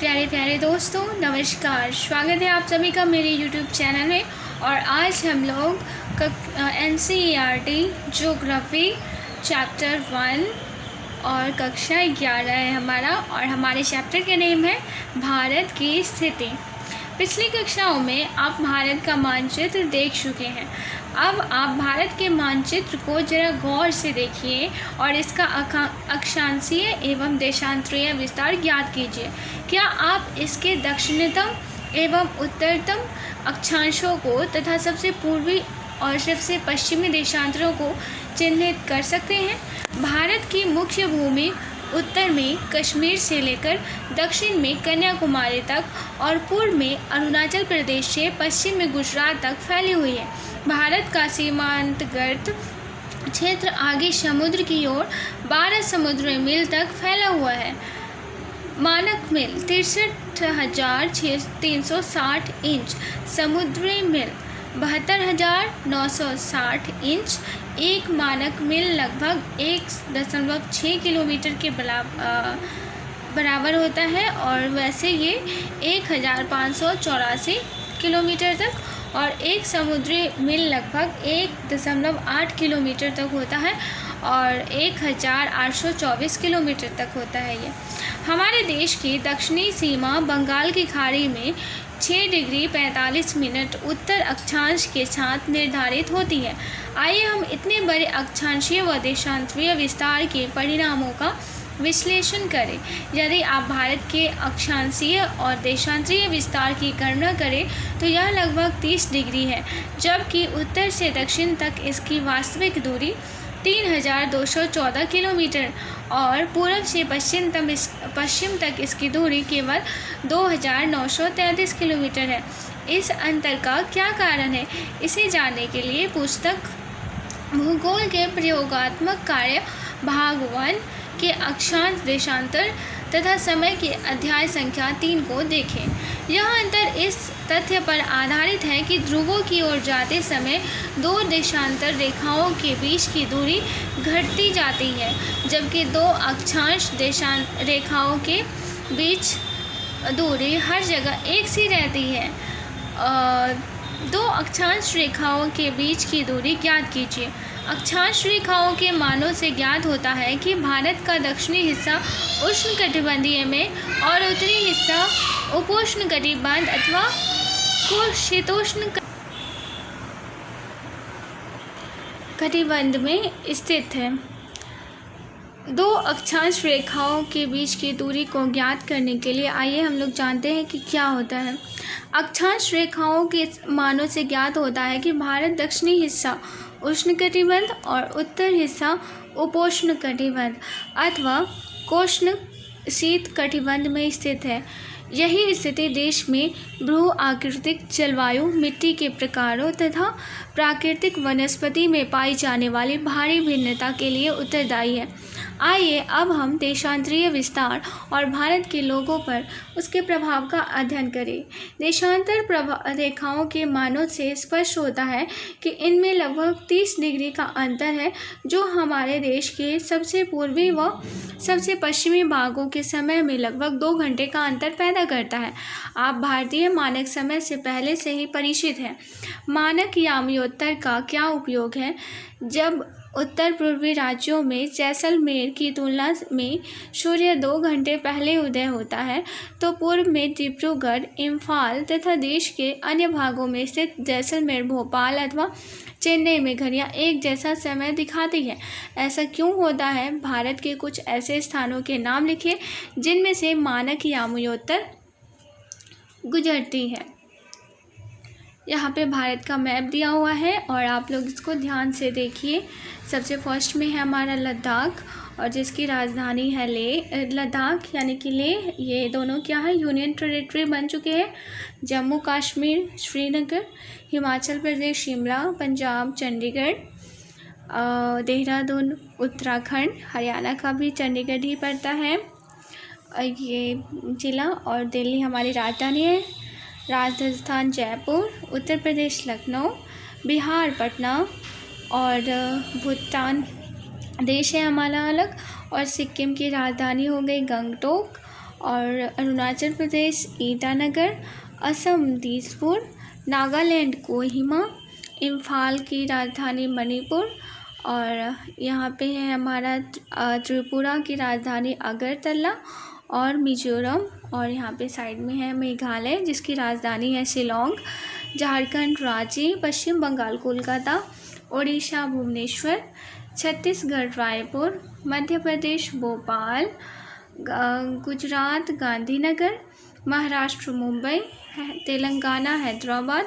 प्यारे प्यारे दोस्तों, नमस्कार। स्वागत है आप सभी का मेरे यूट्यूब चैनल में। और आज हम लोग NCERT ज्योग्राफी चैप्टर 1 और कक्षा 11 है हमारा, और हमारे चैप्टर के नेम है भारत की स्थिति। पिछली कक्षाओं में आप भारत का मानचित्र देख चुके हैं। अब आप भारत के मानचित्र को जरा गौर से देखिए और इसका अक्षांशीय एवं देशांतरीय विस्तार ज्ञात कीजिए। क्या आप इसके दक्षिणतम एवं उत्तरतम अक्षांशों को तथा सबसे पूर्वी और सबसे पश्चिमी देशांतरों को चिन्हित कर सकते हैं? भारत की मुख्य भूमि उत्तर में कश्मीर से लेकर दक्षिण में कन्याकुमारी तक और पूर्व में अरुणाचल प्रदेश से पश्चिम में गुजरात तक फैली हुई है। भारत का सीमांतवर्ती क्षेत्र आगे समुद्र की ओर 12 समुद्री मील तक फैला हुआ है। मानक मील 63,360 इंच, समुद्री मील 72,960 इंच। एक मानक मील लगभग 1.6 किलोमीटर के बराबर होता है, और वैसे ये 1,584 किलोमीटर तक, और एक समुद्री मील लगभग 1.8 किलोमीटर तक होता है, और 1,824 किलोमीटर तक होता है। ये हमारे देश की दक्षिणी सीमा बंगाल की खाड़ी में 6 डिग्री 45 मिनट उत्तर अक्षांश के साथ निर्धारित होती है। आइए हम इतने बड़े अक्षांशीय व देशांतरीय विस्तार के परिणामों का विश्लेषण करें। यदि आप भारत के अक्षांशीय और देशांतरीय विस्तार की गणना करें तो यह लगभग 30 डिग्री है, जबकि उत्तर से दक्षिण तक इसकी वास्तविक दूरी 3,214 किलोमीटर और पूर्व से पश्चिम तक इसकी दूरी केवल 2,933 किलोमीटर है। इस अंतर का क्या कारण है? इसे जानने के लिए पुस्तक भूगोल के प्रयोगात्मक कार्य भाग 1 के अक्षांश देशांतर तथा समय के अध्याय संख्या 3 को देखें। यह अंतर इस तथ्य पर आधारित है कि ध्रुवों की ओर जाते समय दो देशांतर रेखाओं के बीच की दूरी घटती जाती है, जबकि दो अक्षांश रेखाओं के बीच दूरी हर जगह एक सी रहती है। दो अक्षांश रेखाओं के बीच की दूरी ज्ञात कीजिए। अक्षांश रेखाओं के मानों से ज्ञात होता है कि भारत का दक्षिणी हिस्सा उष्णकटिबंधीय में और उत्तरी हिस्सा उपोष्णकटिबंध अथवा शीतोष्ण कटिबंध में स्थित है। दो अक्षांश रेखाओं के बीच की दूरी को ज्ञात करने के लिए आइए हम लोग जानते हैं कि क्या होता है। अक्षांश रेखाओं के मानों से ज्ञात होता है कि भारत दक्षिणी हिस्सा उष्णकटिबंध और उत्तर हिस्सा उपोष्णकटिबंध अथवा कोष्ण शीत कटिबंध में स्थित है। यही स्थिति देश में भू आकृतिक जलवायु, मिट्टी के प्रकारों तथा प्राकृतिक वनस्पति में पाई जाने वाली भारी भिन्नता के लिए उत्तरदायी है। आइए अब हम देशांतरीय विस्तार और भारत के लोगों पर उसके प्रभाव का अध्ययन करें। देशांतर रेखाओं के मानों से स्पष्ट होता है कि इनमें लगभग 30 डिग्री का अंतर है, जो हमारे देश के सबसे पूर्वी व सबसे पश्चिमी भागों के समय में लगभग 2 घंटे का अंतर पैदा करता है। आप भारतीय मानक समय से पहले से ही परिचित हैं। मानक यामयोत्तर का क्या उपयोग है? जब उत्तर पूर्वी राज्यों में जैसलमेर की तुलना में सूर्य 2 घंटे पहले उदय होता है, तो पूर्व में डिब्रूगढ़, इम्फाल तथा देश के अन्य भागों में स्थित जैसलमेर, भोपाल अथवा चेन्नई में घड़ियाँ एक जैसा समय दिखाती है। ऐसा क्यों होता है? भारत के कुछ ऐसे स्थानों के नाम लिखिए जिनमें से मानक यामयोत्तर गुजरती है। यहाँ पे भारत का मैप दिया हुआ है और आप लोग इसको ध्यान से देखिए। सबसे फर्स्ट में है हमारा लद्दाख, और जिसकी राजधानी है ले। लद्दाख यानी कि ले, ये दोनों क्या है? यूनियन टेरिटरी बन चुके हैं। जम्मू कश्मीर श्रीनगर, हिमाचल प्रदेश शिमला, पंजाब चंडीगढ़, देहरादून उत्तराखंड, हरियाणा का भी चंडीगढ़ ही पड़ता है ये ज़िला, और दिल्ली हमारी राजधानी है। राजस्थान जयपुर, उत्तर प्रदेश लखनऊ, बिहार पटना, और भूटान देश है हमारा अलग, और सिक्किम की राजधानी हो गई गंगटोक, और अरुणाचल प्रदेश ईटानगर, असम दिसपुर, नागालैंड कोहिमा, इम्फाल की राजधानी मणिपुर, और यहाँ पे है हमारा त्रिपुरा की राजधानी अगरतला, और मिजोरम, और यहाँ पे साइड में है मेघालय जिसकी राजधानी है शिलोंग, झारखंड रांची, पश्चिम बंगाल कोलकाता, उड़ीसा भुवनेश्वर, छत्तीसगढ़ रायपुर, मध्य प्रदेश भोपाल, गुजरात गांधीनगर, महाराष्ट्र मुंबई, तेलंगाना हैदराबाद,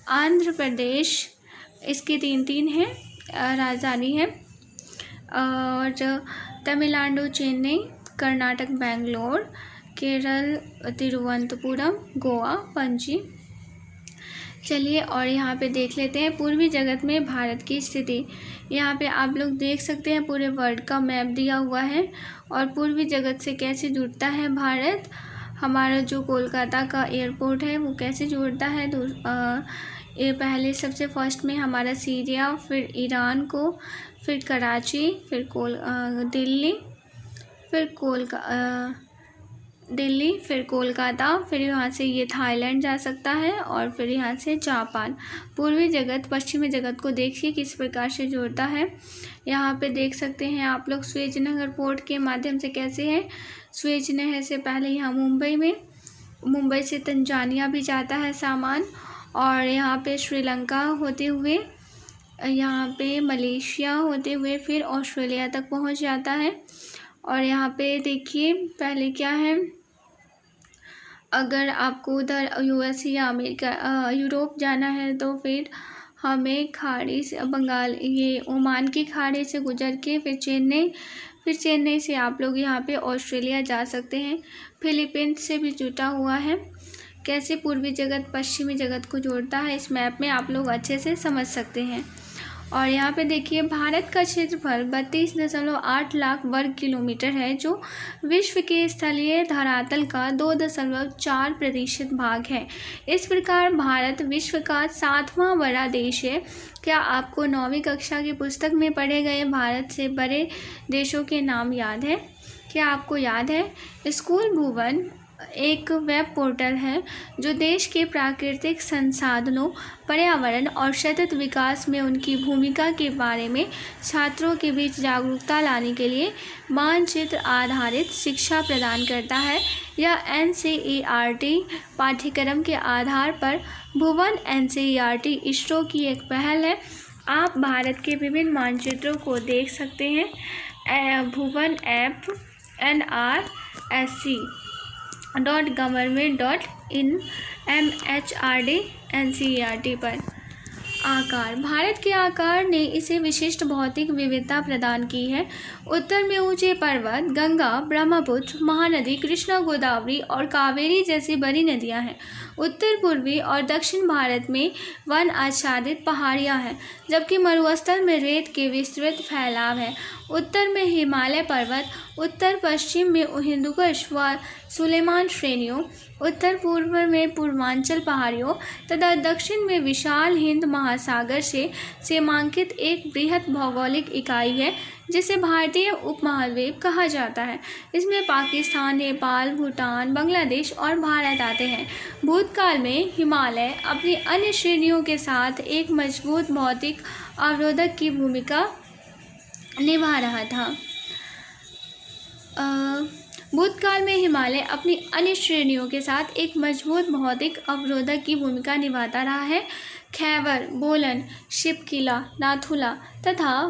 आंध्र प्रदेश, इसकी तीन हैं राजधानी है, और तमिलनाडु चेन्नई, कर्नाटक बेंगलोर, केरल तिरुवनंतपुरम, गोवा पणजी। चलिए और यहाँ पे देख लेते हैं पूर्वी जगत में भारत की स्थिति। यहाँ पे आप लोग देख सकते हैं पूरे वर्ल्ड का मैप दिया हुआ है और पूर्वी जगत से कैसे जुड़ता है भारत। हमारा जो कोलकाता का एयरपोर्ट है वो कैसे जुड़ता है, ये पहले सबसे फर्स्ट में हमारा सीरिया, फिर ईरान को, फिर कराची, फिर दिल्ली, फिर कोलकाता, फिर यहाँ से ये थाईलैंड जा सकता है और फिर यहाँ से जापान। पूर्वी जगत पश्चिमी जगत को देखिए किस प्रकार से जोड़ता है। यहाँ पे देख सकते हैं आप लोग स्वेज नहर पोर्ट के माध्यम से कैसे है। स्वेज नहर से पहले यहाँ मुंबई से तंजानिया भी जाता है सामान, और यहाँ पे श्रीलंका होते हुए, यहाँ पे मलेशिया होते हुए फिर ऑस्ट्रेलिया तक पहुँच जाता है। और यहाँ पे देखिए पहले क्या है, अगर आपको उधर यूएस या अमेरिका यूरोप जाना है तो फिर हमें खाड़ी से ये ओमान की खाड़ी से गुजर के फिर चेन्नई से आप लोग यहाँ पे ऑस्ट्रेलिया जा सकते हैं। फिलीपींस से भी जुटा हुआ है। कैसे पूर्वी जगत पश्चिमी जगत को जोड़ता है इस मैप में आप लोग अच्छे से समझ सकते हैं। और यहाँ पे देखिए भारत का क्षेत्रफल 32.8 लाख वर्ग किलोमीटर है, जो विश्व के स्थलीय धरातल का 2.4% भाग है। इस प्रकार भारत विश्व का 7वां बड़ा देश है। क्या आपको 9वीं कक्षा की पुस्तक में पढ़े गए भारत से बड़े देशों के नाम याद है? क्या आपको याद है? स्कूल भुवन एक वेब पोर्टल है जो देश के प्राकृतिक संसाधनों, पर्यावरण और सतत विकास में उनकी भूमिका के बारे में छात्रों के बीच जागरूकता लाने के लिए मानचित्र आधारित शिक्षा प्रदान करता है। यह NCERT पाठ्यक्रम के आधार पर भुवन NCERT इसरो की एक पहल है। आप भारत के विभिन्न मानचित्रों को देख सकते हैं भुवन ऐप nrsc.government.in MHRD NCERT पर। आकार, भारत के आकार ने इसे विशिष्ट भौतिक विविधता प्रदान की है। उत्तर में ऊंचे पर्वत, गंगा, ब्रह्मपुत्र, महानदी, कृष्णा, गोदावरी और कावेरी जैसी बड़ी नदियां हैं। उत्तर पूर्वी और दक्षिण भारत में वन आच्छादित पहाड़ियां हैं, जबकि मरुस्थल में रेत के विस्तृत फैलाव है। उत्तर में हिमालय पर्वत, उत्तर पश्चिम में हिंदुकुश व सुलेमान श्रेणियों, उत्तर पूर्व में पूर्वांचल पहाड़ियों तथा दक्षिण में विशाल हिंद महासागर से सीमांकित एक बृहद भौगोलिक इकाई है जिसे भारतीय उपमहाद्वीप कहा जाता है। इसमें पाकिस्तान, नेपाल, भूटान, बांग्लादेश और भारत आते हैं। भूतकाल में हिमालय अपनी अन्य श्रेणियों के साथ एक मजबूत भौतिक अवरोधक की भूमिका निभा रहा था। भूतकाल में हिमालय अपनी अन्य श्रेणियों के साथ एक मजबूत भौतिक अवरोधक की भूमिका निभाता रहा है। खैबर, बोलन, शिपकिला, नाथुला तथा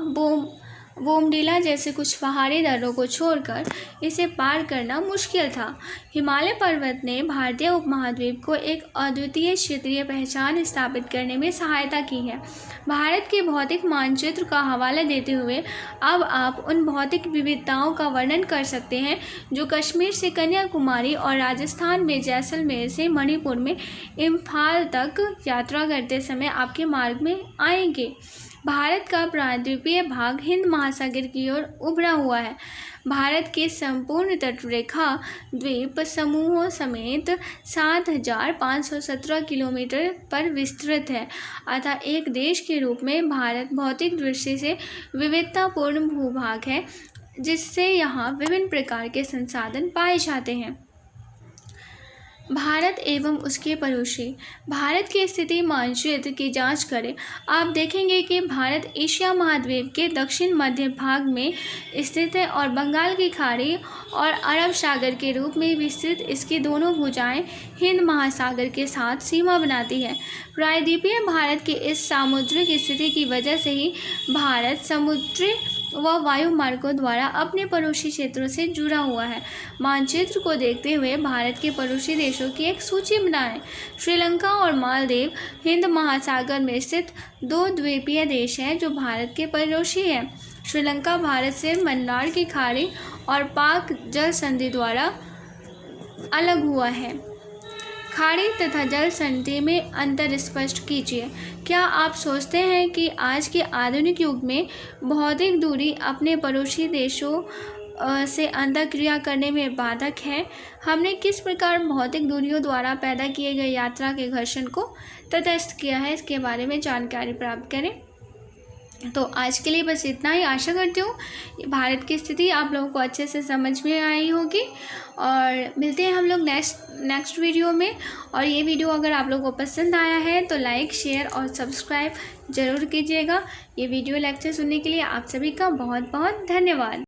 बोमडिला जैसे कुछ पहाड़ी दर्रों को छोड़कर इसे पार करना मुश्किल था। हिमालय पर्वत ने भारतीय उपमहाद्वीप को एक अद्वितीय क्षेत्रीय पहचान स्थापित करने में सहायता की है। भारत के भौतिक मानचित्र का हवाला देते हुए अब आप उन भौतिक विविधताओं का वर्णन कर सकते हैं जो कश्मीर से कन्याकुमारी और राजस्थान में जैसलमेर से मणिपुर में इम्फाल तक यात्रा करते समय आपके मार्ग में आएंगे। भारत का प्रायद्वीपीय भाग हिंद महासागर की ओर उभरा हुआ है। भारत की संपूर्ण तटरेखा द्वीप समूहों समेत 7,517 किलोमीटर पर विस्तृत है। अतः एक देश के रूप में भारत भौतिक दृष्टि से विविधतापूर्ण भूभाग है, जिससे यहाँ विभिन्न प्रकार के संसाधन पाए जाते हैं। भारत एवं उसके पड़ोसी। भारत की स्थिति मानचित्र की जांच करें। आप देखेंगे कि भारत एशिया महाद्वीप के दक्षिण मध्य भाग में स्थित है और बंगाल की खाड़ी और अरब सागर के रूप में विस्तृत इसकी दोनों भुजाएं हिंद महासागर के साथ सीमा बनाती है। प्रायद्वीपीय भारत की इस सामुद्रिक स्थिति की वजह से ही भारत समुद्री व वायु मार्गों द्वारा अपने पड़ोसी क्षेत्रों से जुड़ा हुआ है। मानचित्र को देखते हुए भारत के पड़ोसी देशों की एक सूची बनाएं। श्रीलंका और मालदीव हिंद महासागर में स्थित दो द्वीपीय देश हैं जो भारत के पड़ोसी हैं। श्रीलंका भारत से मन्नार की खाड़ी और पाक जल संधि द्वारा अलग हुआ है। खाड़ी तथा जल संधि में अंतर स्पष्ट कीजिए। क्या आप सोचते हैं कि आज के आधुनिक युग में भौतिक दूरी अपने पड़ोसी देशों से अंतर्क्रिया करने में बाधक है? हमने किस प्रकार भौतिक दूरियों द्वारा पैदा किए गए यात्रा के घर्षण को तटस्थ किया है, इसके बारे में जानकारी प्राप्त करें। तो आज के लिए बस इतना ही। आशा करती हूँ भारत की स्थिति आप लोगों को अच्छे से समझ में आई होगी और मिलते हैं हम लोग नेक्स्ट वीडियो में। और ये वीडियो अगर आप लोगों को पसंद आया है तो लाइक, शेयर और सब्सक्राइब ज़रूर कीजिएगा। ये वीडियो लेक्चर सुनने के लिए आप सभी का बहुत बहुत धन्यवाद।